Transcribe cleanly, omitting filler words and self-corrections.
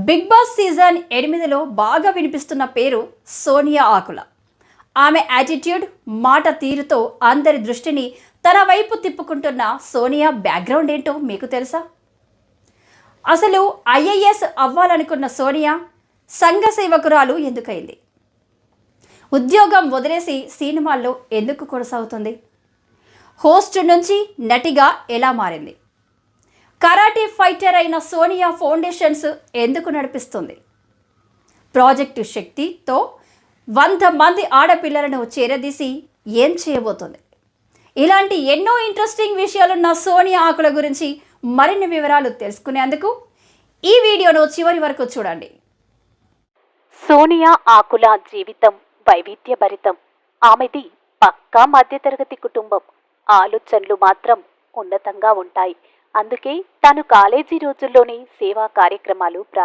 Big boss season 8లో బాగా వినిపిస్తున్న పేరు సోనియా ఆకుల. ఆమె యాటిట్యూడ్, మాట తీరుతో అందరి దృష్టిని తన వైపు తిప్పుకుంటున్న సోనియా బ్యాక్గ్రౌండ్ ఏంటో మీకు తెలుసా? అసలు ఐఏఎస్ అవ్వాలనుకున్న సోనియా సంఘ సేవకురాలు ఎందుకైంది? ఉద్యోగం వదిలేసి సినిమాల్లో ఎందుకు కొనసాగుతుంది? హోస్ట్ నుంచి నటిగా ఎలా మారింది? కరాటే ఫైటర్ అయిన సోనియా ఫౌండేషన్స్ ఎందుకు నడిపిస్తుంది? ప్రాజెక్టు శక్తితో 100 మంది ఆడపిల్లలను చేరదీసి ఏం చేయబోతుంది? ఇలాంటి ఎన్నో ఇంట్రెస్టింగ్ విషయాలున్న సోనియా ఆకుల గురించి మరిన్ని వివరాలు తెలుసుకునేందుకు ఈ వీడియోను చివరి వరకు చూడండి. సోనియా ఆకుల జీవితం వైవిధ్యభరితం. ఆమెది పక్కా మధ్యతరగతి కుటుంబం. ఆలోచనలు మాత్రం ఉన్నతంగా ఉంటాయి. అందుకే తాను కాలేజీ రోజుల్లోనే సేవా కార్యక్రమాలు